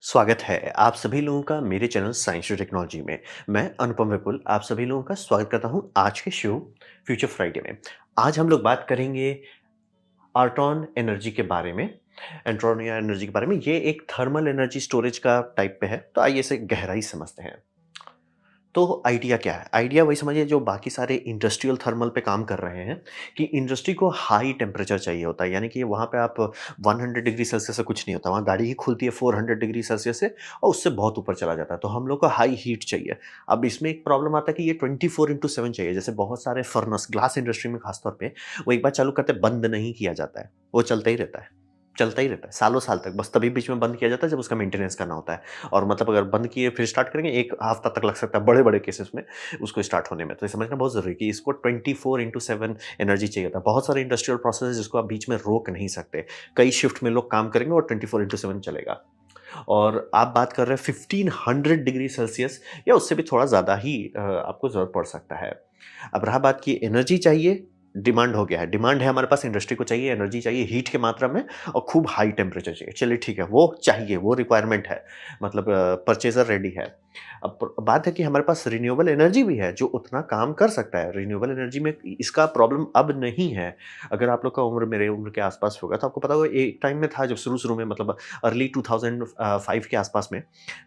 स्वागत है आप सभी लोगों का मेरे चैनल साइंस और टेक्नोलॉजी में। मैं अनुपम विपुल आप सभी लोगों का स्वागत करता हूं आज के शो फ्यूचर फ्राइडे में। आज हम लोग बात करेंगे आर्टॉन एनर्जी के बारे में। एंट्रॉन या एनर्जी के बारे में, ये एक थर्मल एनर्जी स्टोरेज का टाइप पे है, तो आइए इसे गहराई से समझते हैं। तो आइडिया क्या है? आइडिया वही समझिए जो बाकी सारे इंडस्ट्रियल थर्मल पे काम कर रहे हैं, कि इंडस्ट्री को हाई टेम्परेचर चाहिए होता है, यानी कि वहाँ पे आप 100 डिग्री सेल्सियस से कुछ नहीं होता, वहाँ गाड़ी ही खुलती है 400 डिग्री सेल्सियस से और उससे बहुत ऊपर चला जाता है, तो हम लोग को हाई हीट चाहिए। अब इसमें एक प्रॉब्लम आता है कि ये 24/7 चाहिए, जैसे बहुत सारे फर्नस ग्लास इंडस्ट्री में खासतौर पे वो एक बार चालू करते बंद नहीं किया जाता है, वो चलता ही रहता है। चलता ही रहता है सालों साल तक, बस तभी बीच में बंद किया जाता है जब उसका मेंटेनेंस करना होता है। और मतलब अगर बंद किए फिर स्टार्ट करेंगे, 1 हफ्ता तक लग सकता है बड़े-बड़े केसेस में उसको स्टार्ट होने में। तो ये समझना बहुत ज़रूरी है कि इसको 24/7 एनर्जी चाहिए होता है। बहुत सारे इंडस्ट्रियल प्रोसेस है जिसको आप बीच में रोक नहीं सकते। कई शिफ्ट में लोग काम करेंगे और 24/7 चलेगा। और आप बात कर रहे हैं 1500 डिग्री सेल्सियस या उससे भी थोड़ा ज़्यादा ही आपको ज़रूरत पड़ सकता है। अब रहा बात कि एनर्जी चाहिए, डिमांड हो गया है। डिमांड है हमारे पास, इंडस्ट्री को चाहिए, एनर्जी चाहिए हीट की मात्रा में और खूब हाई टेम्परेचर चाहिए। चलिए ठीक है, वो चाहिए, वो रिक्वायरमेंट है, मतलब परचेज़र रेडी है। अब बात है कि हमारे पास रिन्यूएबल एनर्जी भी है जो उतना काम कर सकता है। रिन्यूएबल एनर्जी में इसका प्रॉब्लम अब नहीं है। अगर आप लोग का उम्र मेरे उम्र के आस-पास होगा तो आपको पता होगा एक टाइम में था जब शुरू-शुरू में, मतलब अर्ली 2005 के आस-पास में,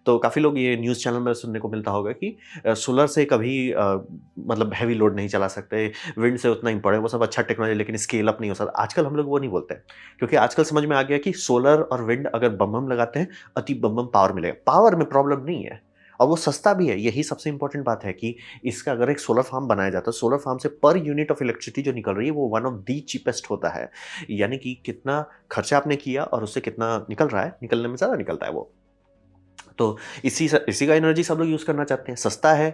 तो काफ़ी लोग ये न्यूज़ चैनल में सुनने को मिलता होगा कि सोलर से कभी मतलब हेवी लोड नहीं चला सकते, विंड से उतना इम्पोर्टेंट, वो सब अच्छा टेक्नोलॉजी लेकिन स्केल अप नहीं हो सकता। आजकल हम लोग वो नहीं बोलते हैं, क्योंकि आजकल समझ में आ गया कि सोलर और विंड अगर बम-बम लगाते हैं, अति बम-बम पावर मिलेगा। पावर में प्रॉब्लम नहीं है और वो सस्ता भी है। यही सबसे इम्पोर्टेंट बात है कि इसका अगर एक सोलर फार्म बनाया जाता है, सोलर फार्म से पर यूनिट ऑफ इलेक्ट्रिसिटी जो निकल रही है वो वन ऑफ द चीपेस्ट होता है। यानी कि कितना खर्चा आपने किया और उससे कितना निकल रहा है, निकलने में ज़्यादा निकलता है वो। तो इसी का एनर्जी सब लोग यूज़ करना चाहते हैं। सस्ता है,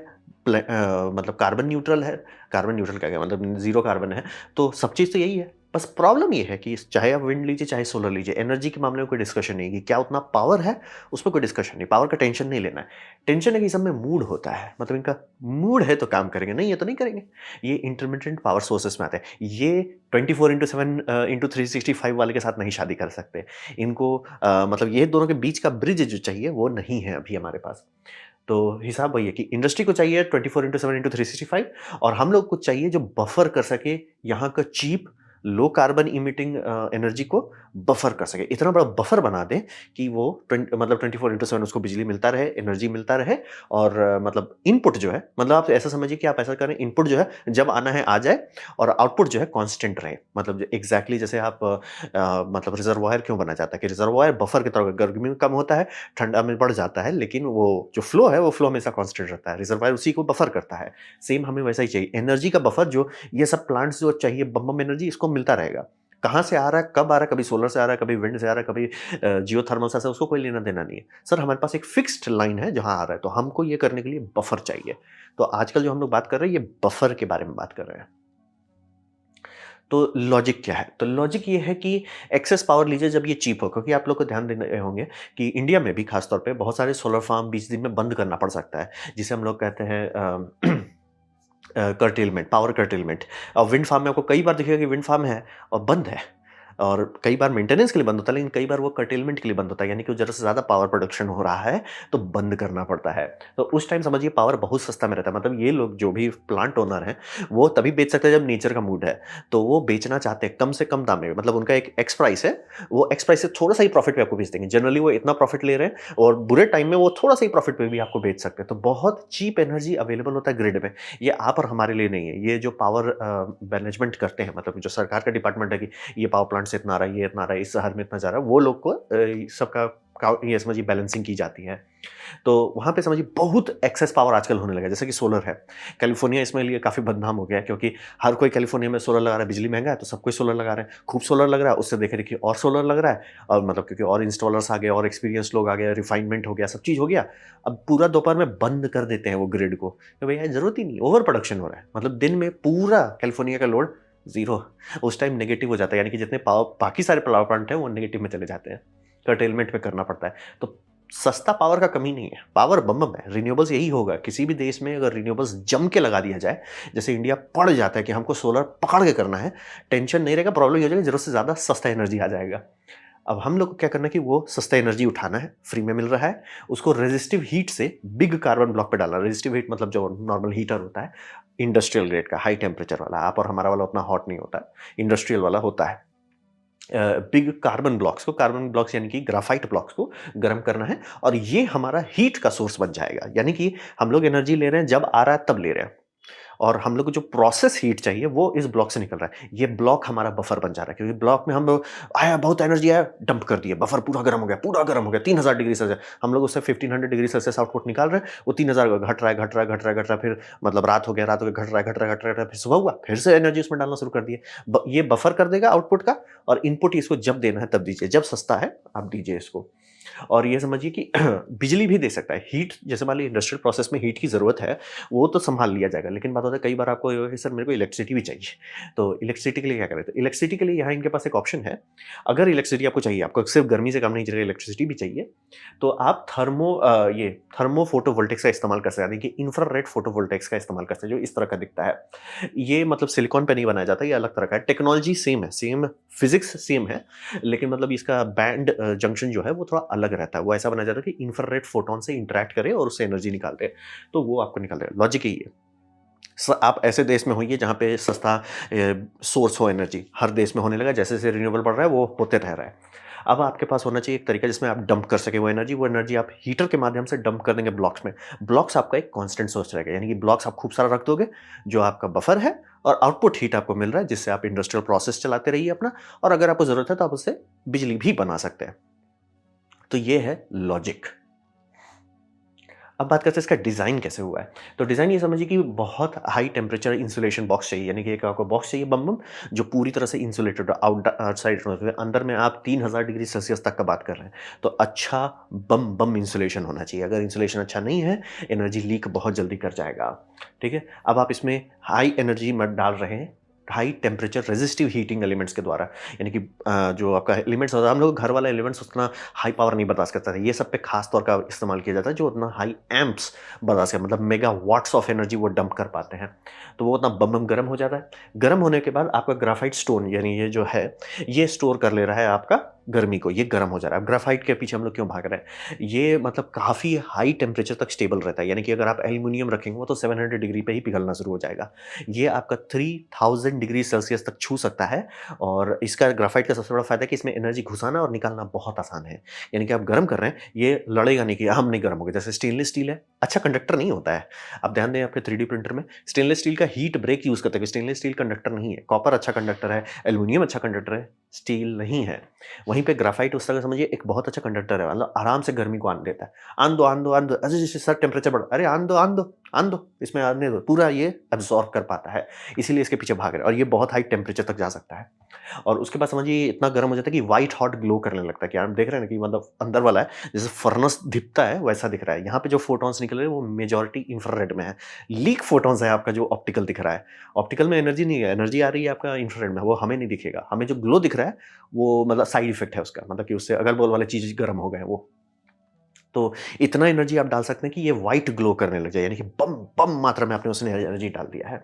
मतलब कार्बन न्यूट्रल है। कार्बन न्यूट्रल क्या है, मतलब ज़ीरो कार्बन है। तो सब चीज़ तो यही है। बस प्रॉब्लम ये है कि चाहे आप विंड लीजिए, चाहे सोलर लीजिए, एनर्जी के मामले में कोई डिस्कशन नहीं है कि क्या उतना पावर है, उसमें कोई डिस्कशन नहीं। पावर का टेंशन नहीं लेना है। टेंशन है कि सब में मूड होता है। मतलब इनका मूड है तो काम करेंगे, नहीं है तो नहीं करेंगे। ये इंटरमिटेंट पावर सोर्सेज़ में आते हैं। ये 24/7 इंटू 365 वाले के साथ नहीं शादी कर सकते। इनको मतलब ये दोनों के बीच का ब्रिज जो चाहिए वो नहीं है अभी हमारे पास। तो हिसाब वही है कि इंडस्ट्री को चाहिए 24/7 इंटू 365 और हम लोग को चाहिए जो बफर कर सके यहाँ का cheap low carbon emitting energy को बफर कर सके। इतना बड़ा बफर बना दें कि वो मतलब 24/7 उसको बिजली मिलता रहे, एनर्जी मिलता रहे और मतलब इनपुट जो है, मतलब आप ऐसा समझिए कि आप ऐसा करें, इनपुट जो है जब आना है आ जाए और आउटपुट जो है कांस्टेंट रहे। मतलब एग्जैक्टली जैसे आप मतलब रिजर्वायर क्यों बना जाता है कि रिजर्वायर बफर के तौर पर गर्मी में कम होता है, ठंडा में बढ़ जाता है, लेकिन वो जो फ्लो है वो फ्लो हमेशा कांस्टेंट रहता है। रिजर्वायर उसी को बफर करता है। सेम हमें वैसा ही चाहिए एनर्जी का बफर, जो ये सब प्लांट्स जो चाहिए बम बम एनर्जी इसको मिलता रहेगा। कहाँ से आ रहा है, कब आ रहा है, कभी सोलर से आ रहा है, कभी विंड से आ रहा है, कभी जियोथर्मल से, उसको कोई लेना देना नहीं है। सर हमारे पास एक फिक्स्ड लाइन है जहाँ आ रहा है, तो हमको ये करने के लिए बफर चाहिए। तो आजकल जो हम लोग बात कर रहे हैं ये बफर के बारे में बात कर रहे हैं। तो लॉजिक क्या है? तो लॉजिक ये है कि एक्सेस पावर लीजिए जब ये चीप हो, क्योंकि आप लोग को ध्यान देने होंगे कि इंडिया में भी खास तौर पे बहुत सारे सोलर फार्म 20 दिन में बंद करना पड़ सकता है, जिसे हम लोग कहते हैं कर्टेलमेंट, पावर कर्टेलमेंट। और विंड फार्म में आपको कई बार दिखेगा कि विंड फार्म है और बंद है और कई बार मेंटेनेंस के लिए बंद होता है, लेकिन कई बार वो कर्टेलमेंट के लिए बंद होता है, यानी कि ज़रा से ज़्यादा पावर प्रोडक्शन हो रहा है तो बंद करना पड़ता है। तो उस टाइम समझिए पावर बहुत सस्ता में रहता है। मतलब ये लोग जो भी प्लांट ओनर हैं वो तभी बेच सकते हैं जब नेचर का मूड है। तो वो बेचना चाहते हैं कम से कम दाम में, मतलब उनका एक एक्स प्राइस है, वो एक्स प्राइस से थोड़ा सा ही प्रॉफिट पे आपको बेच देंगे। जनरली वो इतना प्रॉफिट ले रहे हैं और बुरे टाइम में वो थोड़ा सा ही प्रॉफिट पे भी आपको बेच सकते हैं। तो बहुत चीप एनर्जी अवेलेबल होता है ग्रिड में। ये आप और हमारे लिए नहीं है। ये जो पावर मैनेजमेंट करते हैं, मतलब जो सरकार का डिपार्टमेंट है कि ये पावर प्लांट से इतना आ रहा है, ये इतना आ रहा है, इस शहर में इतना जा रहा है, वो लोग को सबका ये समझिए बैलेंसिंग की जाती है। तो वहाँ पे समझिए बहुत एक्सेस पावर आजकल होने लगा है, जैसे कि सोलर है। कैलिफोर्निया इसमें लिए काफ़ी बदनाम हो गया है, क्योंकि हर कोई कैलिफोर्निया में सोलर लगा रहा है, बिजली महँगा है तो सब कोई सोलर लगा रहे हैं। खूब सोलर लग रहा है, उससे देखिए और सोलर लग रहा है और मतलब क्योंकि और इंस्टॉलर्स आ गए और एक्सपीरियंस्ड लोग आ गए, रिफाइनमेंट हो गया, सब चीज़ हो गया। अब पूरा दोपहर में बंद कर देते हैं वो ग्रिड को, कि भैया ज़रूरत ही नहीं, ओवर प्रोडक्शन हो रहा है। मतलब दिन में पूरा कैलिफोर्निया का लोड ज़ीरो, उस टाइम नेगेटिव हो जाता है, यानी कि जितने पावर बाकी सारे पावर प्लांट हैं वो नेगेटिव में चले जाते हैं। कर्टेलमेंट में करना पड़ता है। तो सस्ता पावर का कमी नहीं है, पावर बम-बम है। रिन्यूएबल्स यही होगा, किसी भी देश में अगर रिन्यूएबल्स जम के लगा दिया जाए, जैसे इंडिया पड़ जाता है कि हमको सोलर पकड़ के करना है, टेंशन नहीं रहेगा, प्रॉब्लम ये हो जाएगी ज़रूरत से ज़्यादा सस्ता एनर्जी आ जाएगा। अब हम लोग को क्या करना है कि वो सस्ता एनर्जी उठाना है, फ्री में मिल रहा है, उसको रेजिस्टिव हीट से बिग कार्बन ब्लॉक पे डालना है। रेजिस्टिव हीट मतलब जो नॉर्मल हीटर होता है, इंडस्ट्रियल ग्रेड का, हाई टेम्परेचर वाला, आप और हमारा वाला उतना हॉट नहीं होता है, इंडस्ट्रियल वाला होता है। बिग कार्बन ब्लॉक्स यानी कि ग्राफाइट ब्लॉक्स को गर्म करना है और ये हमारा हीट का सोर्स बन जाएगा। यानी कि हम लोग एनर्जी ले रहे हैं, जब आ रहा है तब ले रहे हैं। और हम लोग को जो प्रोसेस हीट चाहिए वो इस ब्लॉक से निकल रहा है। ये ब्लॉक हमारा बफर बन जा रहा है, क्योंकि ब्लॉक में हम लोग आया बहुत एनर्जी आया, डंप कर दिया, बफर पूरा गर्म हो गया, पूरा गर्म हो गया, 3000 डिग्री सेल्सियस। हम लोग उससे 1500 डिग्री सेल्सियस आउटपुट निकाल रहे हैं, वो 3000 घट रहा है, घट रहा है, घट रहा है, घट रहा है, फिर मतलब रात हो गया, घट रहा है, घट रहा है, घट रहा है, फिर सुबह हुआ, फिर से एनर्जी उसमें डालना शुरू कर दिए। ये बफर कर देगा आउटपुट का, और इनपुट इसको जब देना है तब दीजिए, जब सस्ता है आप दीजिए इसको। और ये समझिए कि बिजली भी दे सकता है। हीट, जैसे मान लीजिए इंडस्ट्रियल प्रोसेस में हीट की ज़रूरत है, वो तो सँभाल लिया जाएगा। लेकिन बात होता है कई बार आपको ये होगा कि सर मेरे को इलेक्ट्रिसिटी भी चाहिए। तो इलेक्ट्रिसिटी के लिए क्या करें? तो इलेक्ट्रिसिटी के लिए यहाँ इनके पास एक ऑप्शन है। अगर इलेक्ट्रिसिटी आपको चाहिए, आपको सिर्फ़ गर्मी से काम नहीं चलेगा, इलेक्ट्रिसिटी भी चाहिए, तो आप ये थर्मो फोटोवोल्टिक्स का इस्तेमाल कर सकते हैं, यानी कि इंफ्रारेड फोटोवोल्टिक्स का इस्तेमाल कर सकते हैं, जो इस तरह का दिखता है। ये मतलब सिलिकॉन पे नहीं बनाया जाता, ये अलग तरह का है। टेक्नोलॉजी सेम है, सेम फिज़िक्स सेम है, लेकिन मतलब इसका बैंड जंक्शन जो है वो थोड़ा अलग रहता है। वो ऐसा बनाया जाता है कि इंफ्रारेड फोटॉन से इंटरैक्ट करे और उससे एनर्जी निकाल दे, तो वो आपको निकाल देगा। लॉजिक यही है। आप ऐसे देश में होइए जहाँ पे सस्ता सोर्स हो एनर्जी, हर देश में होने लगा, जैसे जैसे रिन्यूएबल बढ़ रहा है वो होते रह रहा है। अब आपके पास होना चाहिए एक तरीका जिसमें आप डंप कर सके वो एनर्जी आप हीटर के माध्यम से डंप कर देंगे ब्लॉक्स में। ब्लॉक्स आपका एक कांस्टेंट सोर्स रहेगा, यानी कि ब्लॉक्स आप खूब सारा रख दोगे, जो आपका बफर है, और आउटपुट हीट आपको मिल रहा है, जिससे आप इंडस्ट्रियल प्रोसेस चलाते रहिए अपना, और अगर आपको ज़रूरत है तो आप उससे बिजली भी बना सकते हैं। तो ये है लॉजिक। अब बात करते हैं इसका डिज़ाइन कैसे हुआ है। तो डिज़ाइन ये समझिए कि बहुत हाई टेम्परेचर इंसुलेशन बॉक्स चाहिए, यानी कि एक आपको बॉक्स चाहिए बम बम, जो पूरी तरह से इंसुलेटेड हो, आउटसाइड अंदर में आप 3000 डिग्री सेल्सियस तक का बात कर रहे हैं। तो अच्छा बम बम इंसुलेशन होना चाहिए। अगर इंसुलेशन अच्छा नहीं है, एनर्जी लीक बहुत जल्दी कर जाएगा। ठीक है? अब आप इसमें हाई एनर्जी मत डाल रहे हैं, high temperature resistive heating elements के द्वारा, यानी कि जो आपका एलिमेंट्स होता है, हम लोग घर वाला एलिमेंट्स उतना हाई पावर नहीं बर्दाश्त करता था। ये सब पे खास तौर का इस्तेमाल किया जाता है, जो उतना हाई एम्प्स बर्दाश्त कर, मतलब मेगा वाट्स ऑफ एनर्जी वो डंप कर पाते हैं। तो वो उतना बम बम गर्म हो जाता है। गर्म होने के बाद आपका ग्राफाइट स्टोन, यानी ये जो है, ये स्टोर कर ले रहा है आपका गर्मी को, ये गर्म हो जा रहा है। अब ग्राफाइट के पीछे हम लोग क्यों भाग रहे हैं? ये मतलब काफ़ी हाई टेम्परेचर तक स्टेबल रहता है, यानी कि अगर आप एल्यूमीनियम रखेंगे वो तो 700 डिग्री पे ही पिघलना शुरू हो जाएगा। ये आपका 3000 डिग्री सेल्सियस तक छू सकता है, और इसका ग्राफाइट का सबसे बड़ा फ़ायदा है कि इसमें एनर्जी घुसाना और निकालना बहुत आसान है। यानी कि आप गर्म कर रहे हैं, ये लड़ेगा नहीं कि हम नहीं गर्म हो गए। जैसे स्टेनलेस स्टील है, अच्छा कंडक्टर नहीं होता है। आप ध्यान दें, आपके 3D प्रिंटर में स्टेनलेस स्टील का हीट ब्रेक यूज़ करते हैं, स्टेनलेस स्टील कंडक्टर नहीं है। कॉपर अच्छा कंडक्टर है, एल्यूमीनियम अच्छा कंडक्टर है, स्टील नहीं है। वहीं पे ग्राफाइट उस तरह समझिए एक बहुत अच्छा कंडक्टर है, मतलब आराम से गर्मी को आने देता है। आन दो, आन दो, आन दो, अरे जैसे सर टेम्परेचर बढ़, अरे आन दो, आन दो, आन दो, इसमें आने दो, पूरा ये एब्ज़ॉर्ब कर पाता है। इसीलिए इसके पीछे भाग रहे हैं, और ये बहुत हाई टेम्परेचर तक जा सकता है। और उसके बाद समझिए इतना गर्म हो जाता है कि व्हाइट हॉट ग्लो करने लगता है, कि आप देख रहे हैं ना कि मतलब अंदर वाला है, जैसे फर्नेस दिखता है वैसा दिख रहा है। यहाँ पे जो फोटॉन्स निकल रहे हैं वो मेजॉरिटी इंफ्रारेड में है। लीक फोटॉन्स है आपका जो ऑप्टिकल दिख रहा है। ऑप्टिकल में एनर्जी नहीं है, एनर्जी आ रही है आपका इंफ्रारेड में, वो हमें नहीं दिखेगा। हमें जो ग्लो दिख रहा है वो मतलब साइड इफेक्ट है उसका, मतलब कि उससे अगल-बगल वाले चीज़ गर्म हो गए हैं वो। तो इतना एनर्जी आप डाल सकते हैं कि ये व्हाइट ग्लो करने लग जाए, यानी कि बम बम मात्रा में आपने उसने एनर्जी डाल दिया है।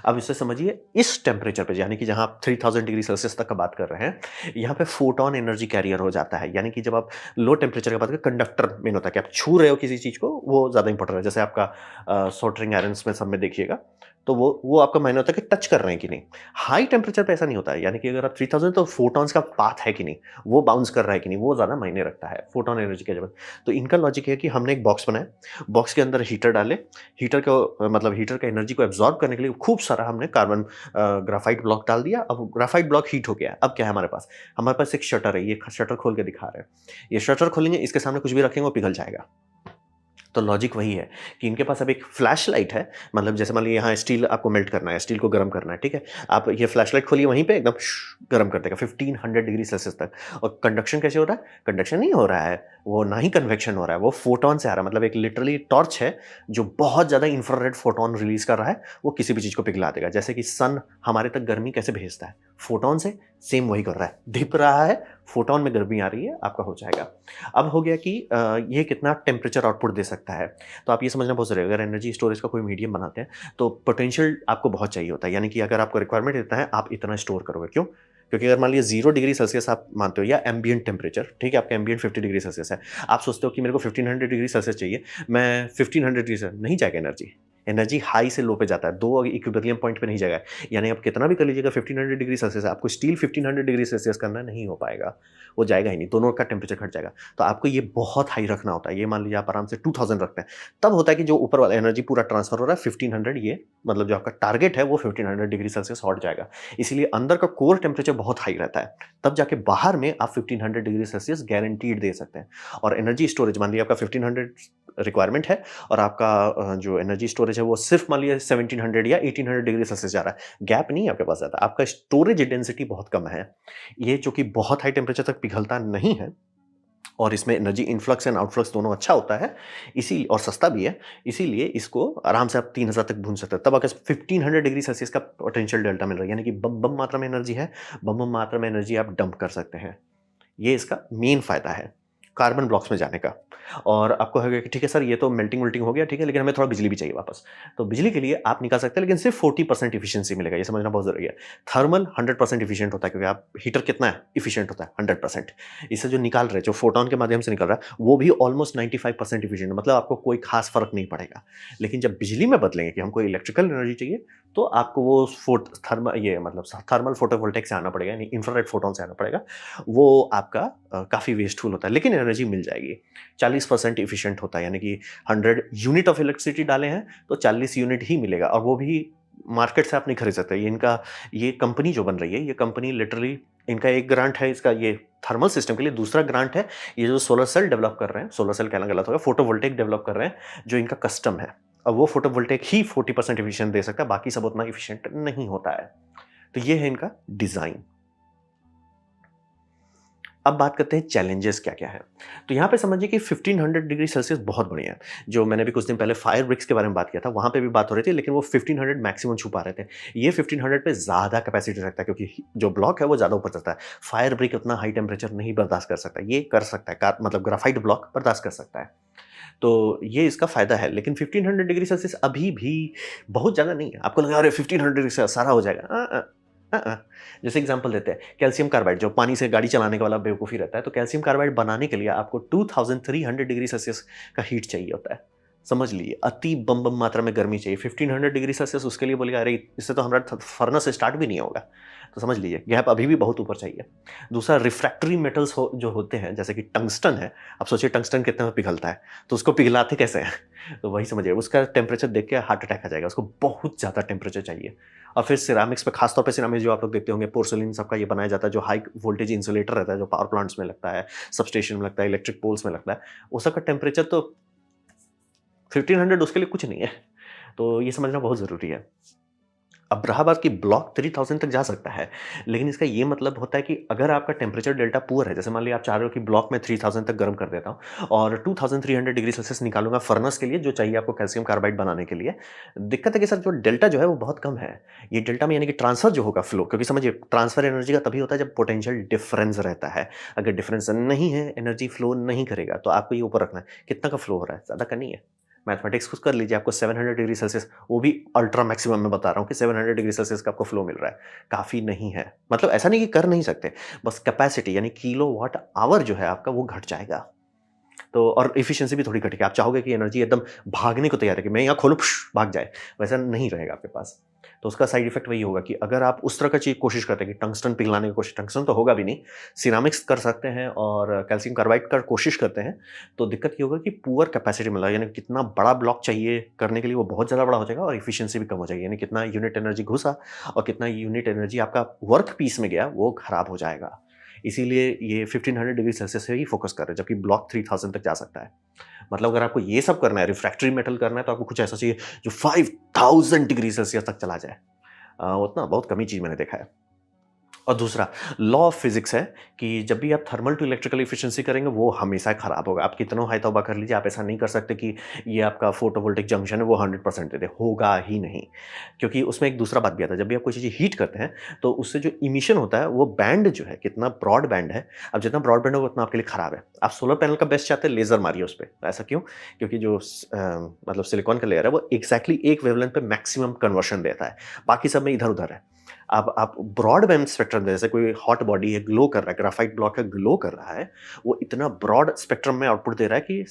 अब इसे समझिए इस टेम्परेचर पे, यानी कि जहाँ आप 3000 डिग्री सेल्सियस तक का बात कर रहे हैं, यहाँ पे फोटॉन एनर्जी कैरियर हो जाता है। यानी कि जब आप लो टेम्परेचर की बात करें, कंडक्टर मेन होता है कि आप छू रहे हो किसी चीज़ को, वो ज़्यादा इंपॉर्टेंट है। जैसे आपका सोल्डरिंग आयरन्स में सब में देखिएगा, तो वो आपका मायने होता है कि टच कर रहे हैं कि नहीं। हाई टेम्परेचर पे ऐसा नहीं होता है, यानी कि अगर आप 3000, तो फोटॉन्स का पाथ है कि नहीं, वो बाउंस कर रहा है कि नहीं, वो ज़्यादा मायने रखता है फोटॉन एनर्जी के जब। तो इनका लॉजिक है कि हमने एक बॉक्स बनाया, बॉक्स के अंदर हीटर डाले, हीटर को मतलब हीटर का एनर्जी को एब्जॉर्ब करने के लिए खूब सारा हमने कार्बन ग्राफाइट ब्लॉक डाल दिया। अब ग्राफाइट ब्लॉक हीट हो गया। अब क्या है हमारे पास एक शटर है, ये शटर खोल के दिखा रहे हैं। ये शटर खोलेंगे, इसके सामने कुछ भी रखेंगे वो पिघल जाएगा। तो लॉजिक वही है कि इनके पास अब एक फ्लैश लाइट है, मतलब जैसे मान लीजिए यहाँ स्टील आपको मेल्ट करना है, स्टील को गर्म करना है, ठीक है? आप ये फ्लैश लाइट खोलिए, वहीं पे एकदम गर्म कर देगा 1500 डिग्री सेल्सियस तक। और कंडक्शन कैसे हो रहा है? कंडक्शन नहीं हो रहा है, वो ना ही कन्वेक्शन हो रहा है, वो फोटॉन से आ रहा है। मतलब एक लिटरली टॉर्च है जो बहुत ज़्यादा इंफ्रारेड फोटॉन रिलीज कर रहा है, वो किसी भी चीज़ को पिघला देगा। जैसे कि सन हमारे तक गर्मी कैसे भेजता है? फोटॉन से, सेम वही कर रहा है। धिप रहा है, फोटॉन में गर्मी आ रही है, आपका हो जाएगा। अब हो गया कि ये कितना टेम्परेचर आउटपुट दे सकता है। तो आप ये समझना बहुत ज़रूरी है, अगर एनर्जी स्टोरेज का कोई मीडियम बनाते हैं, तो पोटेंशियल आपको बहुत चाहिए होता है। यानी कि अगर आपको रिक्वायरमेंट इतना है, आप इतना स्टोर करोगे। क्यों? क्योंकि अगर मान लीजिए 0 डिग्री सेल्सियस आप मानते हो या एम्बिएंट टेम्परेचर, ठीक है, आपका एम्बिएंट 50 डिग्री सेल्सियस है। आप सोचते हो कि मेरे को 1500 डिग्री सेल्सियस चाहिए, मैं 1500 डिग्री से नहीं जाएगा एनर्जी। एनर्जी हाई से लो पे जाता है, 2 इक्विलिब्रियम पॉइंट पे नहीं जाएगा। यानी आप कितना भी कर लीजिएगा 1500 डिग्री सेल्सियस, आपको स्टिल 1500 डिग्री सेल्सियस करना नहीं हो पाएगा। वो जाएगा ही नहीं, दोनों का टेम्परेचर घट जाएगा। तो आपको ये बहुत हाई रखना होता है। ये मान लीजिए आप आराम से 2000 रखते हैं, तब होता है कि जो ऊपर वाला एनर्जी पूरा ट्रांसफर हो रहा है 1500, ये मतलब जो आपका टारगेट है वो 1500 डिग्री सेल्सियस हट जाएगा। इसीलिए अंदर का कोर टेम्परेचर बहुत हाई रहता है, तब जाके बाहर में आप 1500 डिग्री सेल्सियस गारंटीड दे सकते हैं। और एनर्जी स्टोरेज मान लीजिए आपका 1500 रिक्वायरमेंट है और आपका जो एनर्जी स्टोरेज है वो सिर्फ मान लीजिए 1700 या 1800 डिग्री सेल्सियस जा रहा है, गैप नहीं है आपके पास ज़्यादा, आपका स्टोरेज डेंसिटी बहुत कम है। ये चूंकि बहुत हाई टेम्परेचर तक पिघलता नहीं है और इसमें एनर्जी इनफ्लक्स एंड आउटफ्लक्स दोनों अच्छा होता है, इसी और सस्ता भी है, इसीलिए इसको आराम से आप 3000 तक भून सकते हैं। तब अगर 1500 डिग्री सेल्सियस का पोटेंशियल डेल्टा मिल रहा है, यानी कि बम बम मात्रा में एनर्जी है, बम बम मात्रा में एनर्जी आप डंप कर सकते हैं। ये इसका मेन फ़ायदा है, कार्बन ब्लॉक्स में जाने का। और आपको होगा कि ठीक है सर, ये तो मेल्टिंग वेल्टिंग हो गया, ठीक है, लेकिन हमें थोड़ा बिजली भी चाहिए वापस। तो बिजली के लिए आप निकाल सकते हैं, लेकिन सिर्फ 40% एफिशिएंसी मिलेगा, ये समझना बहुत ज़रूरी है। थर्मल 100% एफिशिएंट होता है, क्योंकि आप हीटर कितना है, एफिशिएंट होता है 100%। इससे जो निकाल रहे हैं, जो फोटॉन के माध्यम से निकल रहा है, वो भी ऑलमोस्ट 95% एफिशिएंट, मतलब आपको कोई खास फ़र्क नहीं पड़ेगा। लेकिन जब बिजली में बदलेंगे कि हमको इलेक्ट्रिकल एनर्जी चाहिए, तो आपको वो थर्मल फोटोवोल्टेइक से आना पड़ेगा, यानी इंफ्रारेड फोटॉन से आना पड़ेगा। वो आपका काफ़ी वेस्टफुल होता है, लेकिन एनर्जी मिल जाएगी। 40% एफिशिएंट होता है, यानी कि 100 यूनिट ऑफ इलेक्ट्रिसिटी डाले हैं तो 40 यूनिट ही मिलेगा, और वो भी मार्केट से आप नहीं खरीद सकते। ये कंपनी जो बन रही है, ये कंपनी लिटरली, इनका एक ग्रांट है इसका ये थर्मल सिस्टम के लिए, दूसरा ग्रांट है ये जो सोलर सेल डेवलप कर रहे हैं, सोलर सेल कहना गलत होगा, फोटोवोल्टेइक डेवलप कर रहे हैं, जो इनका कस्टम है। अब वो फोटोवोल्टेइक ही 40% एफिशिएंट दे सकता है, बाकी सब उतना एफिशिएंट नहीं होता है। तो ये है इनका डिज़ाइन। अब बात करते हैं चैलेंजेस क्या-क्या है। तो यहाँ पे समझिए कि 1500 डिग्री सेल्सियस बहुत बढ़िया है। जो मैंने भी कुछ दिन पहले फायर ब्रिक्स के बारे में बात किया था, वहाँ पे भी बात हो रही थी, लेकिन वो 1500 मैक्सिमम छू पा रहे थे। ये 1500 पे ज़्यादा कैपेसिटी रखता है, क्योंकि जो ब्लॉक है वो ज़्यादा ऊपर चलता है। फायर ब्रिक उतना हाई टेम्परेचर नहीं बर्दाश्त कर सकता। ये कर सकता है, मतलब ग्राफाइट ब्लॉक बर्दाश्त कर सकता है। तो ये इसका फ़ायदा है, लेकिन 1500 डिग्री सेल्सियस अभी भी बहुत ज़्यादा नहीं है। आपको लगा अरे 1500 डिग्री से सारा हो जाएगा। जैसे एग्जांपल देते हैं, कैल्शियम कार्बाइड, जो पानी से गाड़ी चलाने का वाला बेवकूफ़ी रहता है, तो कैल्शियम कार्बाइड बनाने के लिए आपको 2300 डिग्री सेल्सियस का हीट चाहिए होता है। समझ लीजिए, अति बम बम मात्रा में गर्मी चाहिए। 1500 डिग्री सेल्सियस उसके लिए बोलेगा, अरे इससे तो हमारा फर्नेस स्टार्ट भी नहीं होगा। तो समझ लीजिए गैप अभी भी बहुत ऊपर चाहिए। दूसरा, रिफ्रैक्टरी मेटल्स जो होते हैं, जैसे कि टंगस्टन है। आप सोचिए टंगस्टन कितना में पिघलता है, तो उसको पिघलाते कैसे हैं? तो वही समझिए, उसका टेम्परेचर देख के हार्ट अटैक आ जाएगा, उसको बहुत ज़्यादा टेम्परेचर चाहिए। और फिर सिरामिक्स पे, खासतौर पे सिरामिक्स जो आप लोग देखते होंगे, पोर्सिलिन सबका ये बनाया जाता है, जो हाई वोल्टेज इंसुलेटर रहता है, जो पावर प्लांट्स में लगता है, सबस्टेशन में लगता है, इलेक्ट्रिक पोल्स में लगता है, वो सबका टेम्परेचर तो 1500 उसके लिए कुछ नहीं है। तो ये समझना बहुत ज़रूरी है। अब रहा बात कि ब्लॉक 3000 तक जा सकता है, लेकिन इसका ये मतलब होता है कि अगर आपका टेम्परेचर डेल्टा पुअर है, जैसे मान लीजिए आप चाह रहे हो कि ब्लॉक में 3000 तक गर्म कर देता हूँ और 2300 डिग्री सेल्सियस निकालूंगा फर्नेस के लिए, जो चाहिए आपको कैल्शियम कार्बाइड बनाने के लिए। दिक्कत है कि सर जो डेल्टा जो है वो बहुत कम है। ये डेल्टा में यानी कि ट्रांसफर जो होगा, फ्लो, क्योंकि समझिए ट्रांसफर एनर्जी का तभी होता है जब पोटेंशियल डिफरेंस रहता है। अगर डिफरेंस नहीं है, एनर्जी फ्लो नहीं करेगा। तो आपको ये ऊपर रखना है, कितना का फ्लो हो रहा है, ज़्यादा का नहीं है। मैथमेटिक्स खुद कर लीजिए, आपको 700 डिग्री सेल्सियस, वो भी अल्ट्रा मैक्सिमम में बता रहा हूँ कि 700 डिग्री सेल्सियस का आपको फ्लो मिल रहा है, काफ़ी नहीं है। मतलब ऐसा नहीं कि कर नहीं सकते, बस कैपेसिटी यानी किलोवाट आवर जो है आपका वो घट जाएगा। तो और एफिशिएंसी भी थोड़ी घटेगी। आप चाहोगे कि एनर्जी एकदम भागने को तैयार है कि मैं यहाँ खोलूँ भाग जाए, वैसा नहीं रहेगा आपके पास। तो उसका साइड इफेक्ट वही होगा कि अगर आप उस तरह का चीज़ कोशिश करते हैं कि टंगस्टन पिघलाने की कोशिश, टंगस्टन तो होगा भी नहीं, सिरामिक्स कर सकते हैं और कैल्शियम कार्बाइड का कोशिश करते हैं, तो दिक्कत ये होगा कि पुअर कैपेसिटी मिला, यानी कितना बड़ा ब्लॉक चाहिए करने के लिए वो बहुत ज़्यादा बड़ा हो जाएगा और एफिशिएंसी भी कम हो जाएगी, यानी कितना यूनिट एनर्जी घुसा और कितना यूनिट एनर्जी आपका वर्क पीस में गया वो खराब हो जाएगा। इसीलिए ये 1500 डिग्री सेल्सियस से ही फोकस कर रहे हैं, जबकि ब्लॉक 3000 तक जा सकता है। मतलब अगर आपको ये सब करना है, रिफ्रैक्टरी मेटल करना है, तो आपको कुछ ऐसा चाहिए जो 5000 डिग्री सेल्सियस तक चला जाए। उतना बहुत कम ही चीज़ मैंने देखा है। और दूसरा लॉ ऑफ फिजिक्स है कि जब भी आप थर्मल टू इलेक्ट्रिकल एफिशिएंसी करेंगे वो हमेशा खराब होगा। आप कितना हाई तौबा कर लीजिए, आप ऐसा नहीं कर सकते कि ये आपका फोटोवोल्टिक जंक्शन है वो 100% दे दे, होगा ही नहीं। क्योंकि उसमें एक दूसरा बात भी आता है, जब भी आप कोई चीज़ हीट करते हैं तो उससे जो इमिशन होता है वो बैंड जो है, कितना ब्रॉड बैंड है, अब जितना ब्रॉड बैंड होगा उतना आपके लिए खराब है। आप सोलर पैनल का बेस्ट चाहते हैं, लेजर मारिए उस पे। ऐसा क्यों? क्योंकि जो मतलब सिलिकॉन का लेयर है वो एग्जैक्टली एक वेवलेंथ पे मैक्सिमम कन्वर्शन देता है, बाकी सब में इधर उधर है। आप ब्रॉडबैंड स्पेक्ट्रम जैसे कोई हॉट बॉडी है, ग्लो कर रहा है, ग्राफाइट ब्लॉक है, ग्लो कर रहा है, वो इतना ब्रॉड स्पेक्ट्रम में आउटपुट दे रहा है कि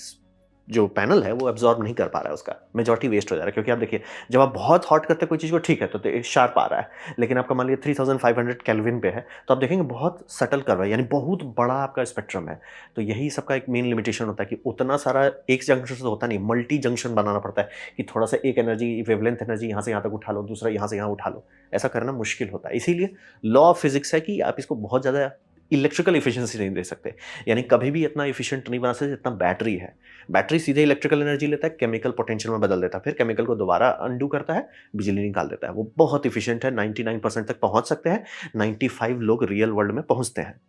जो पैनल है वो एब्जॉर्ब नहीं कर पा रहा है, उसका मेजॉरिटी वेस्ट हो जा रहा है। क्योंकि आप देखिए, जब आप बहुत हॉट करते हैं कोई चीज़ को, ठीक है, तो शार्प आ रहा है, लेकिन आपका मान लीजिए 3500 केल्विन पे है, तो आप देखेंगे बहुत सटल कर रहा है, यानी बहुत बड़ा आपका स्पेक्ट्रम है। तो यही सबका एक मेन लिमिटेशन होता है कि उतना सारा एक जंक्शन से होता नहीं, मल्टी जंक्शन बनाना पड़ता है कि थोड़ा सा एक एनर्जी, वेवलेंथ एनर्जी यहाँ से यहाँ तक उठा लो, दूसरा यहाँ से यहाँ उठा लो, ऐसा करना मुश्किल होता है। इसीलिए लॉ ऑफ फिजिक्स है कि आप इसको बहुत ज़्यादा इलेक्ट्रिकल एफिशिएंसी नहीं दे सकते, यानी कभी भी इतना एफिशिएंट नहीं बना सकते जितना बैटरी है। बैटरी सीधे इलेक्ट्रिकल एनर्जी लेता है, केमिकल पोटेंशियल में बदल देता है, फिर केमिकल को दोबारा अनडू करता है, बिजली निकाल देता है। वो बहुत एफिशिएंट है, 99% तक पहुंच सकते हैं, 95 लोग रियल वर्ल्ड में पहुंचते हैं।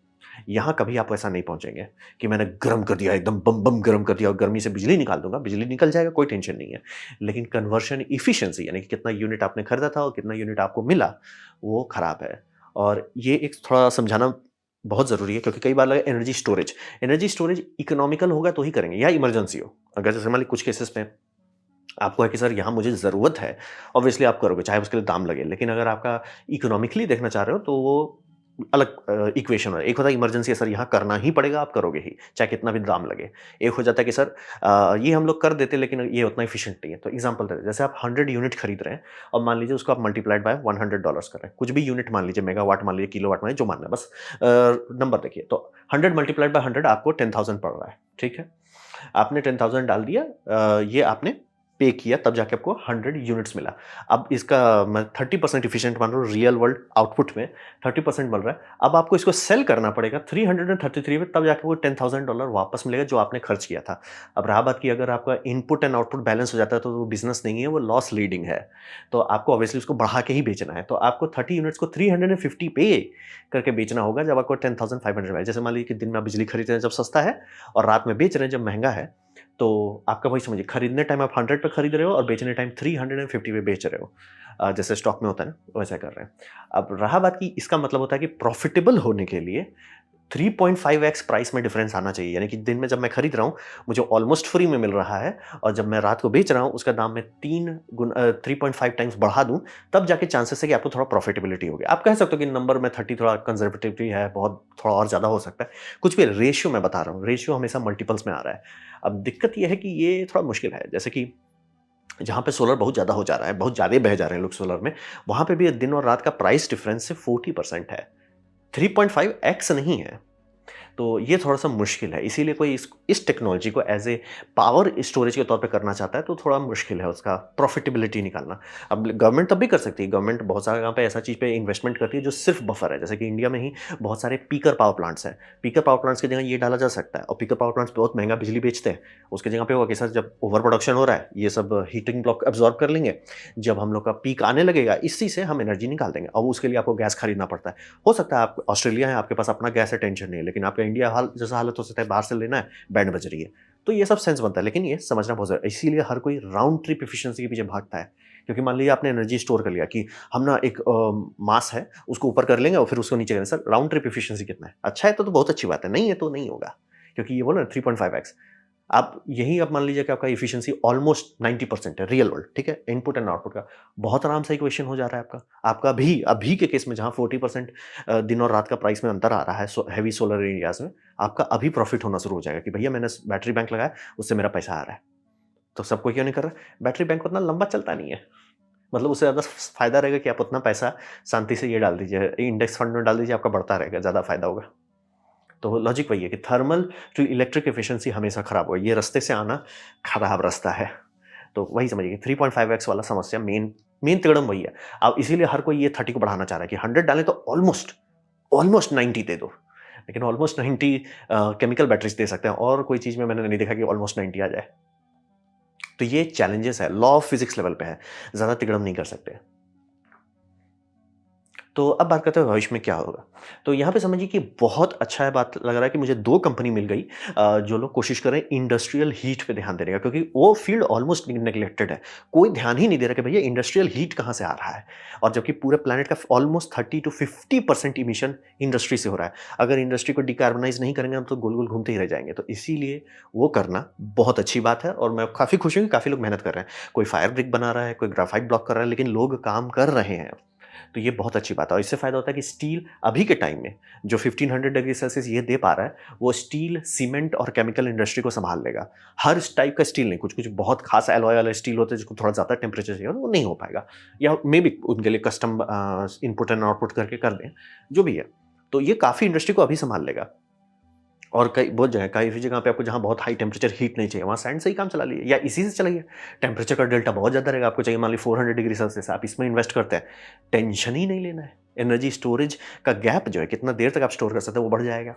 यहाँ कभी आप ऐसा नहीं पहुंचेंगे कि मैंने गर्म कर दिया, एकदम बम बम गर्म कर दिया और गर्मी से बिजली निकाल दूंगा, बिजली निकल जाएगा, कोई टेंशन नहीं है। लेकिन कन्वर्शन इफिशिएंसी, यानी कि कितना यूनिट आपने खरीदा था और कितना यूनिट आपको मिला, वो खराब है। और ये एक थोड़ा समझाना बहुत ज़रूरी है, क्योंकि कई बार लगा एनर्जी स्टोरेज इकोनॉमिकल होगा तो ही करेंगे, या इमरजेंसी हो। अगर जैसे मान लीजिए कुछ केसेस में आपको है कि सर यहाँ मुझे ज़रूरत है, ऑब्वियसली आप करोगे, चाहे उसके लिए दाम लगे। लेकिन अगर आपका इकोनॉमिकली देखना चाह रहे हो, तो वो अलग इक्वेशन है। एक होता है इमरजेंसी है, सर यहाँ करना ही पड़ेगा, आप करोगे ही, चाहे कितना भी दाम लगे। एक हो जाता है कि सर ये हम लोग कर देते, लेकिन ये उतना एफिशिएंट नहीं है। तो एग्जांपल दे रहे हैं, जैसे आप 100 यूनिट खरीद रहे हैं और मान लीजिए उसको आप मल्टीप्लाइड बाय $100 कर रहे हैं। कुछ भी यूनिट मान लीजिए, मेगावाट मान लीजिए, किलोवाट मान लीजिए, जो मानना है, बस नंबर देखिए। तो 100 मल्टीप्लाइड बाय 100 आपको 10,000 पड़ रहा है, ठीक है? आपने 10,000 डाल दिया, ये आपने पे किया, तब जाके आपको 100 यूनिट्स मिला। अब इसका मैं 30% एफिशिएंट मान रहा हूँ, रियल वर्ल्ड आउटपुट में 30% मिल रहा है। अब आपको इसको सेल करना पड़ेगा 333 में, तब जाके वो $10,000 वापस मिलेगा जो आपने खर्च किया था। अब रहा बात कि अगर आपका इनपुट एंड आउटपुट बैलेंस हो जाता है, तो वो बिज़नेस नहीं है, वो लॉस लीडिंग है। तो आपको ऑब्वियसली उसको बढ़ा के ही बेचना है। तो आपको 30 यूनिट्स को 350 पे करके बेचना होगा, जब आपको 10,500 मिले। जैसे मान लीजिए कि दिन में आप बिजली खरीद रहे हैं जब सस्ता है, और रात में बेच रहे हैं जब महँगा है। तो आपका वही समझिए, खरीदने टाइम आप 100 पे खरीद रहे हो और बेचने टाइम 350 पे बेच रहे हो। जैसे स्टॉक में होता है ना, वैसा कर रहे हैं। अब रहा बात कि इसका मतलब होता है कि प्रॉफिटेबल होने के लिए 3.5x प्राइस में डिफरेंस आना चाहिए। यानी कि दिन में जब मैं खरीद रहा हूँ, मुझे ऑलमोस्ट फ्री में मिल रहा है, और जब मैं रात को बेच रहा हूँ, उसका दाम मैं 3.5 टाइम्स बढ़ा दूँ, तब जाके चांसेस है कि आपको थोड़ा प्रॉफिटेबिलिटी होगी। आप कह सकते हो कि नंबर में 30 थोड़ा कंजर्वेटिव है, बहुत थोड़ा और ज़्यादा हो सकता है। कुछ भी रेशियो मैं बता रहा हूँ, रेशियो हमेशा मल्टीपल्स में आ रहा है। अब दिक्कत ये है कि ये थोड़ा मुश्किल है। जैसे कि जहाँ पे सोलर बहुत ज़्यादा हो जा रहा है, बहुत ज़्यादा बह जा रहे हैं लोग सोलर में, वहाँ पे भी दिन और रात का प्राइस डिफरेंस सिर्फ 40% है, 3.5x नहीं है। तो ये थोड़ा-सा मुश्किल है, इसीलिए कोई इस टेक्नोलॉजी को एज़ ए पावर स्टोरेज के तौर पे करना चाहता है, तो थोड़ा मुश्किल है उसका प्रॉफिटेबिलिटी निकालना। अब गवर्नमेंट तब भी कर सकती है, गवर्नमेंट बहुत सारे यहाँ पे ऐसा चीज़ पे इन्वेस्टमेंट करती है जो सिर्फ बफर है। जैसे कि इंडिया में ही बहुत सारे पीकर पावर प्लांट्स हैं। पीकर पावर प्लांट्स की जगह ये डाला जा सकता है, और पीकर पावर प्लांट्स बहुत महँगा बिजली बेचते हैं। उसकी जगह पे होगा कि सर जब ओवर प्रोडक्शन हो रहा है, ये सब हीटिंग ब्लॉक अब्ज़ॉर्ब कर लेंगे, जब हम लोग का पीक आने लगेगा, इसी से हम एनर्जी निकाल देंगे। अब उसके लिए आपको गैस खरीदना पड़ता है। हो सकता है आप ऑस्ट्रेलिया है, आपके पास अपना गैस है, टेंशन नहीं है, लेकिन आपका इंडिया हाल जैसा हालत हो सकता है, बाहर से लेना है, बैंड बज रही है। तो ये सब सेंस बनता है, लेकिन ये समझना बहुत ज़रूरी है। इसीलिए हर कोई राउंड ट्रिप एफिशिएंसी के पीछे भागता है। क्योंकि मान लीजिए आपने एनर्जी स्टोर कर लिया कि हम ना एक मास है, उसको ऊपर कर लेंगे और फिर उसको नीचे करेंगे। सर राउंड ट्रिप एफिशिएंसी कितना है? अच्छा है तो बहुत अच्छी बात है, नहीं है तो नहीं होगा। क्योंकि ये बोला ना 3.5x, आप यही आप मान लीजिए कि आपका एफिशिएंसी ऑलमोस्ट 90% है रियल वर्ल्ड, ठीक है? इनपुट एंड आउटपुट का बहुत आराम से इक्वेशन हो जा रहा है आपका। आपका भी अभी के केस में जहाँ 40% दिन और रात का प्राइस में अंतर आ रहा है हेवी सोलर एरियाज़ में, आपका अभी प्रॉफिट होना शुरू हो जाएगा कि भैया मैंने बैटरी बैंक लगाया, उससे मेरा पैसा आ रहा है। तो सब कोई क्यों नहीं कर रहा? बैटरी बैंक उतना लंबा चलता नहीं है। मतलब उससे ज़्यादा फ़ायदा रहेगा कि आप उतना पैसा शांति से ये डाल दीजिए, इंडेक्स फंड में डाल दीजिए, आपका बढ़ता रहेगा, ज़्यादा फ़ायदा होगा। तो लॉजिक वही है कि थर्मल टू इलेक्ट्रिक एफिशिएंसी हमेशा खराब होगा। ये रास्ते से आना खराब रास्ता है। तो वही समझिए कि 3.5x वाला समस्या मेन मेन तिकड़म वही है। अब इसीलिए हर कोई ये 30 को बढ़ाना चाह रहा है कि 100 डालें तो ऑलमोस्ट ऑलमोस्ट 90 दे दो। लेकिन ऑलमोस्ट 90 केमिकल बैटरीज़ दे सकते हैं, और कोई चीज़ में मैंने नहीं देखा कि ऑलमोस्ट 90 आ जाए। तो ये चैलेंजेस है, लॉ ऑफ फिजिक्स लेवल पे है। ज़्यादा तिकड़म नहीं कर सकते। तो अब बात करते हैं भविष्य में क्या होगा। तो यहाँ पे समझिए कि बहुत अच्छा है, बात लग रहा है कि मुझे 2 कंपनी मिल गई जो लोग कोशिश कर रहे हैं इंडस्ट्रियल हीट पे ध्यान देने का, क्योंकि वो फील्ड ऑलमोस्ट नेग्लेक्टेड है। कोई ध्यान ही नहीं दे रहा कि भैया इंडस्ट्रियल हीट कहाँ से आ रहा है, और जबकि पूरे प्लैनेट का ऑलमोस्ट 30 टू 50% इमिशन इंडस्ट्री से हो रहा है। अगर इंडस्ट्री को डिकार्बनाइज़ नहीं करेंगे हम, तो गोल-गोल घूमते ही रह जाएँगे। तो इसीलिए वो करना बहुत अच्छी बात है, और मैं काफ़ी खुश हूँ कि काफ़ी लोग मेहनत कर रहे हैं। कोई फायर ब्रिक बना रहा है, कोई ग्राफाइट ब्लॉक कर रहा है, लेकिन लोग काम कर रहे हैं। तो ये बहुत अच्छी बात है और इससे फ़ायदा होता है कि स्टील अभी के टाइम में जो 1500 डिग्री सेल्सियस ये दे पा रहा है, वो स्टील, सीमेंट और केमिकल इंडस्ट्री को सँभाल लेगा। हर इस टाइप का स्टील नहीं, कुछ-कुछ बहुत ख़ास एलॉय वाले स्टील होते हैं जिसको थोड़ा ज़्यादा टेम्परेचर चाहिए, वो नहीं हो पाएगा या मेबी उनके लिए कस्टम इनपुट एंड आउटपुट करके कर दें, जो भी है। तो ये काफ़ी इंडस्ट्री को अभी सँभाल लेगा। और कई बहुत जगह काफ़ी जगह पे आपको जहाँ बहुत हाई टेम्परेचर हीट नहीं चाहिए, वहाँ सैंड से ही काम चला लीजिए या इसी से चलाइए। टेम्परेचर का डेल्टा बहुत ज़्यादा रहेगा, आपको चाहिए मान लीजिए 400 डिग्री सेल्सियस, आप इसमें इन्वेस्ट करते हैं, टेंशन ही नहीं लेना है। एनर्जी स्टोरेज का गैप जो है, कितना देर तक आप स्टोर कर सकते हैं, वो बढ़ जाएगा।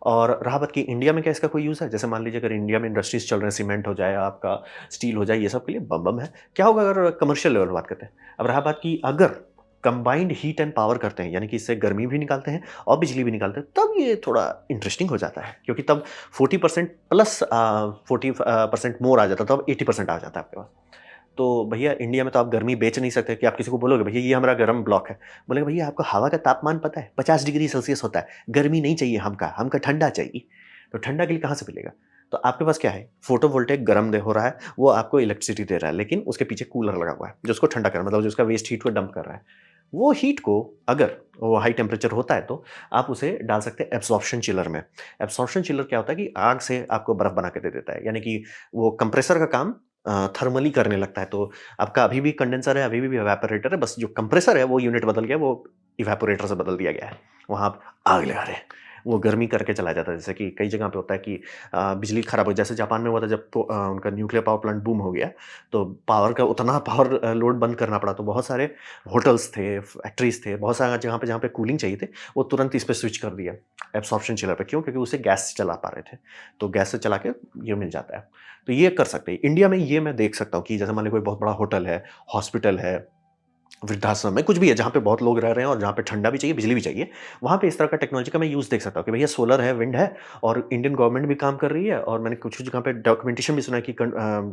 और रहा बात कि इंडिया में क्या इसका कोई यूज़ है? जैसे मान लीजिए अगर इंडिया में इंडस्ट्रीज़ चल रहे हैं, सीमेंट हो जाए, आपका स्टील हो जाए, ये सब के लिए बम-बम है। क्या होगा अगर कमर्शियल लेवल बात करते हैं? अब रहा बात कि अगर कंबाइंड हीट एंड पावर करते हैं, यानी कि इससे गर्मी भी निकालते हैं और बिजली भी निकालते हैं, तब ये थोड़ा इंटरेस्टिंग हो जाता है। क्योंकि तब 40% प्लस 40% मोर आ जाता है, तब 80% आ जाता है आपके पास। तो भैया इंडिया में तो आप गर्मी बेच नहीं सकते कि आप किसी को बोलोगे भैया ये हमारा गर्म ब्लॉक है। बोलेगा भैया आपको हवा का तापमान पता है? 50 डिग्री सेल्सियस होता है। गर्मी नहीं चाहिए हमको ठंडा चाहिए। तो ठंडा के लिए कहाँ से मिलेगा? तो आपके पास क्या है? फोटोवोल्टेइक गर्म दे हो रहा है, वो आपको इलेक्ट्रिसिटी दे रहा है, लेकिन उसके पीछे कूलर लगा हुआ है, जो उसको ठंडा कर रहा है, मतलब जो उसका वेस्ट हीट को डंप कर रहा है। वो हीट को अगर वो हाई टेम्परेचर होता है तो आप उसे डाल सकते हैं एब्ज़ॉर्प्शन चिलर में। एब्ज़ॉर्प्शन चिलर क्या होता है कि आग से आपको बर्फ़ बना के दे देता है। यानी कि वो कंप्रेसर का काम थर्मली करने लगता है। तो आपका अभी भी कंडेंसर है, अभी भी इवेपोरेटर है, बस जो कंप्रेसर है वो यूनिट बदल गया, वो इवेपोरेटर से बदल दिया गया है। वहाँ आप आग लगा रहे हैं, वो गर्मी करके चला जाता है। जैसे कि कई जगह पे होता है कि बिजली खराब हो, जैसे जापान में हुआ था जब तो उनका न्यूक्लियर पावर प्लांट बूम हो गया, तो पावर का उतना पावर लोड बंद करना पड़ा, तो बहुत सारे होटल्स थे, फैक्ट्रीज़ थे, बहुत सारा जहाँ पे कूलिंग चाहिए थे, वो तुरंत इस पे स्विच कर दिया, एब्सॉर्प्शन चिलर पे। क्यों? क्योंकि उसे गैस से चला पा रहे थे, तो गैस से चला के ये मिल जाता है। तो ये कर सकते हैं। इंडिया में ये मैं देख सकता हूँ कि जैसे मान लीजिए कोई बहुत बड़ा होटल है, हॉस्पिटल है, वृद्धाश्रम है, कुछ भी है जहाँ पे बहुत लोग रह रहे हैं और जहाँ पे ठंडा भी चाहिए, बिजली भी चाहिए, वहाँ पे इस तरह का टेक्नोलॉजी का मैं यूज़ देख सकता हूँ कि भैया सोलर है, विंड है और इंडियन गवर्नमेंट भी काम कर रही है और मैंने कुछ-कुछ जगह पे डॉक्यूमेंटेशन भी सुना है कि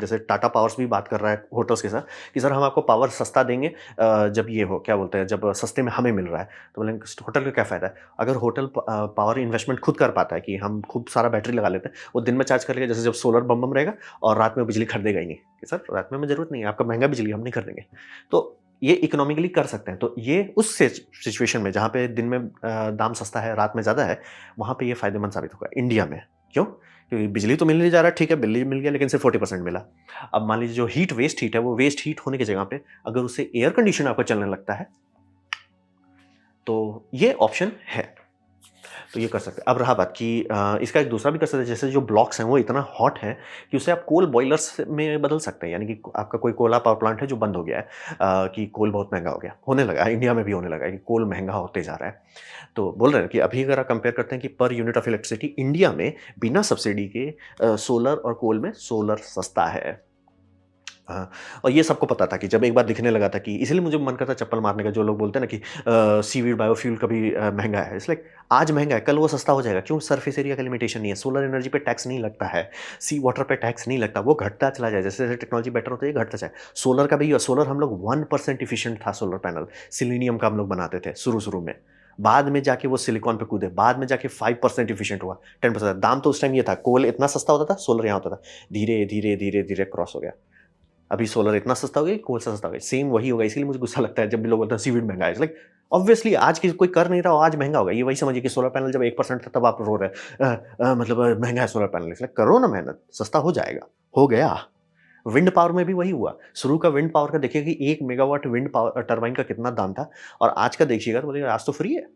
जैसे टाटा पावर्स भी बात कर रहा है होटल्स के साथ कि सर हम आपको पावर सस्ता देंगे जब ये हो क्या बोलते हैं जब सस्ते में हमें मिल रहा है। तो बोले होटल का क्या फ़ायदा है? अगर होटल पावर इन्वेस्टमेंट खुद कर पाता है कि हम खूब सारा बैटरी लगा लेते हैं, वो दिन में चार्ज कर लेगा जैसे जब सोलर बम-बम रहेगा और रात में बिजली खरीदेगा ही नहीं कि सर रात में हमें ज़रूरत नहीं है, आपका महँगा बिजली हम नहीं खरीदेंगे। तो ये इकोनॉमिकली कर सकते हैं। तो ये उस सिचुएशन में जहाँ पे दिन में दाम सस्ता है, रात में ज़्यादा है, वहाँ पे ये फ़ायदेमंद साबित होगा इंडिया में। क्यों? क्योंकि बिजली तो मिल नहीं जा रहा है, ठीक है, बिजली मिल गया लेकिन सिर्फ़ 40% मिला। अब मान लीजिए जो वेस्ट हीट है, वो वेस्ट हीट होने की जगह पे अगर उससे एयर कंडीशन आपका चलने लगता है, तो ये ऑप्शन है। तो ये कर सकते हैं। अब रहा बात कि इसका एक दूसरा भी कर सकते हैं, जैसे जो ब्लॉक्स हैं वो इतना हॉट है कि उसे आप कोल बॉयलर्स में बदल सकते हैं। यानी कि आपका कोई कोयला पावर प्लांट है जो बंद हो गया है कि कोल बहुत महँगा हो गया। होने लगा है, इंडिया में भी होने लगा है कि कोल महँगा होते जा रहा है। तो बोल रहे हैं कि अभी अगर आप कंपेयर करते हैं कि per unit of electricity India में बिना सब्सिडी के सोलर और कोल में सोलर सस्ता है। हाँ, और ये सबको पता था कि जब एक बार दिखने लगा था कि इसीलिए मुझे मन करता है चप्पल मारने का, जो लोग बोलते हैं ना कि सीवीड बायोफ्यूल कभी महँगा है। इट्स लाइक आज महँगा है, कल वो सस्ता हो जाएगा। क्यों? सरफेस एरिया का लिमिटेशन नहीं है। सोलर एनर्जी पे टैक्स नहीं लगता है, सी वाटर पे टैक्स नहीं लगता, वो घटता चला जाए। जैसे-जैसे टेक्नोलॉजी बेटर होती है, घटता जाए। सोलर का भी सोलर हम लोग 1% एफिशिएंट था सोलर पैनल, सेलेनियम का हम लोग बनाते थे शुरू-शुरू में। बाद में जाके वो सिलिकॉन पे कूदे, बाद में जाके 5% एफिशिएंट हुआ, 10%। दाम तो उस टाइम ये था, कोल इतना सस्ता होता था, सोलर यहाँ होता था। धीरे, धीरे, धीरे, धीरे क्रॉस हो गया। अभी सोलर इतना सस्ता हो गया, कोल सस्ता हो गया। सेम वही होगा, इसीलिए मुझे गुस्सा लगता है जब भी लोग बोलते हैं सीवीड महँगा है। इट्स लाइक ऑब्वियसली आज की कोई कर नहीं रहा हो, आज महँगा होगा। ये वही समझिए कि सोलर पैनल जब 1% था तब आप रो रहे हैं मतलब महँगा है सोलर पैनल। इट्स लाइक करो ना मेहनत, सस्ता हो जाएगा। हो गया। विंड पावर में भी वही हुआ। शुरू का विंड पावर का देखिए कि 1 मेगावाट विंड पावर टरबाइन का कितना दाम था और आज का देखिएगा तो बोलिएगा आज तो फ्री है।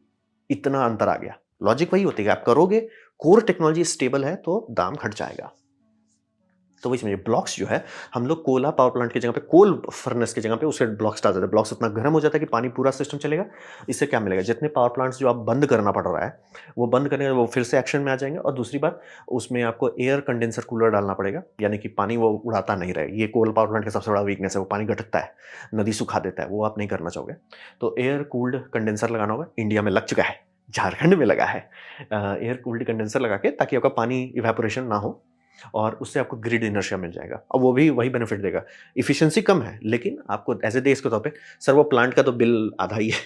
इतना अंतर आ गया। लॉजिक वही होती है कि आप करोगे, कोर टेक्नोलॉजी स्टेबल है तो दाम घट जाएगा। तो वही समझिए ब्लॉक्स जो है, हम लोग कोयला पावर प्लांट की जगह पे कोल फर्नेस की जगह पे उसे ब्लॉक्स डाल देते हैं। ब्लॉक्स इतना गर्म हो जाता है कि पानी पूरा सिस्टम चलेगा। इससे क्या मिलेगा? जितने पावर प्लांट्स जो आप बंद करना पड़ रहा है, वो बंद करने वो फिर से एक्शन में आ जाएँगे और दूसरी बात उसमें आपको एयर कंडेंसर कूलर डालना पड़ेगा, यानी कि पानी वो उड़ाता नहीं रहे। ये कोल पावर प्लांट का सबसे बड़ा वीकनेस है, वो पानी गटकता है, नदी सुखा देता है, वो आप नहीं करना चाहोगे। तो एयर कूल्ड कंडेंसर लगाना होगा, इंडिया में लग चुका है, झारखंड में लगा है। एयर कूल्ड कंडेंसर लगा के ताकि आपका पानी इवेपोरेशन ना हो और उससे आपको ग्रिड इनर्शिया मिल जाएगा और वो भी वही बेनिफिट देगा। एफिशिएंसी कम है, लेकिन आपको एज़ ए देश के तौर पे सर वो प्लांट का तो बिल आधा ही है।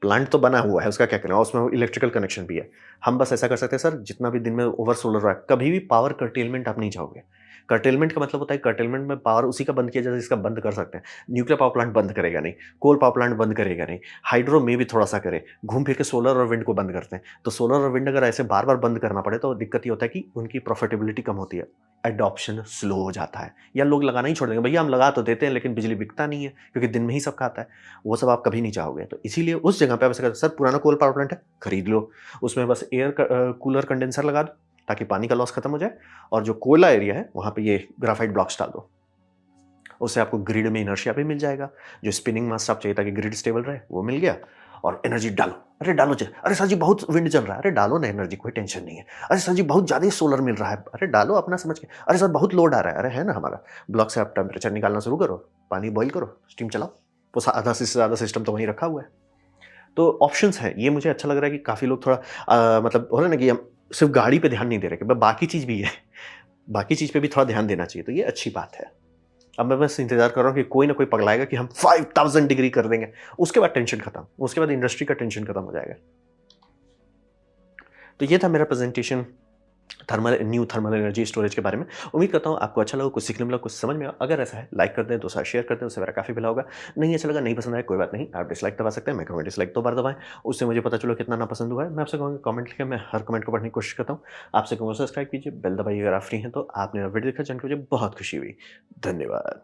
प्लांट तो बना हुआ है, उसका क्या करना है और उसमें इलेक्ट्रिकल कनेक्शन भी है। हम बस ऐसा कर सकते हैं सर जितना भी दिन में ओवर सोलर रहा है, कभी भी पावर कर्टेलमेंट आप नहीं चाहोगे। कर्टेलमेंट का मतलब होता है कर्टेलमेंट में पावर उसी का बंद किया जाए जिसका बंद कर सकते हैं। न्यूक्लियर पावर प्लांट बंद करेगा नहीं, कोल पावर प्लांट बंद करेगा नहीं, हाइड्रो में भी थोड़ा-सा करे, घूम फिर के सोलर और विंड को बंद करते हैं। तो सोलर और विंड अगर ऐसे बार-बार बंद करना पड़े तो दिक्कत ये होता है कि उनकी प्रॉफिटेबिलिटी कम होती है, एडॉप्शन स्लो हो जाता है या लोग लगाना ही छोड़ देंगे। भैया हम लगा तो देते हैं लेकिन बिजली बिकता नहीं है क्योंकि दिन में ही सबका आता है। वो सब आप कभी नहीं चाहोगे। तो इसीलिए उस जगह पे आप ऐसा करते सर पुराना कोल पावर प्लांट है, खरीद लो। उसमें बस कूलर कंडेंसर लगा दो ताकि पानी का लॉस खत्म हो जाए और जो कोयला एरिया है वहाँ पे ये ग्राफाइट ब्लॉक्स डाल दो। उससे आपको ग्रिड में इनर्शिया भी मिल जाएगा। जो स्पिनिंग मास आप चाहिए ताकि ग्रिड स्टेबल रहे वो मिल गया और एनर्जी डालो। अरे डालो अरे सर जी बहुत विंड चल रहा है। अरे डालो ना एनर्जी, कोई टेंशन नहीं है। अरे सर जी बहुत ज़्यादा ही सोलर मिल रहा है। अरे डालो अपना समझ के। अरे सर बहुत लोड आ रहा है। अरे है ना हमारा। ब्लॉक से आप टेम्परेचर निकालना शुरू करो, पानी बॉईल करो, स्टीम चलाओ। वो आधा से ज़्यादा सिस्टम तो वहीं रखा हुआ है। तो ऑप्शंस हैं। ये मुझे अच्छा लग रहा है कि काफ़ी लोग थोड़ा मतलब हो रहा है ना कि हम सिर्फ़ गाड़ी पे ध्यान नहीं दे रहे कि बाकी चीज़ भी है। बाकी चीज़ पे भी थोड़ा ध्यान देना चाहिए, तो ये अच्छी बात है। अब मैं बस इंतज़ार कर रहा हूँ कि कोई ना कोई पगलाएगा कि हम 5000 डिग्री कर देंगे, उसके बाद टेंशन खत्म, उसके बाद इंडस्ट्री का टेंशन खत्म हो जाएगा। तो ये था मेरा presentation new thermal energy storage के बारे में। उम्मीद करता हूँ आपको अच्छा लगा, कुछ सीखने मिला, कुछ समझ में आया। अगर ऐसा है लाइक कर दें, दूसरा शेयर कर दें, उससे मेरा काफ़ी भला होगा। नहीं अच्छा लगा, नहीं पसंद आया, कोई बात नहीं, आप डिसलाइक दबा सकते हैं। मैं कहूँगा डिसलाइक 2 बार दबाएँ, उससे मुझे पता चलो कितना नापसंद हुआ है। मैं आपसे कहूँगा कमेंट लिखें, मैं हर कमेंट को पढ़ने की कोशिश करता हूँ। आपसे कहूँगा सब्सक्राइब कीजिए, बेल दबाइए अगर आप फ्री हैं तो। आपने वीडियो देखा जान के मुझे बहुत खुशी हुई। धन्यवाद।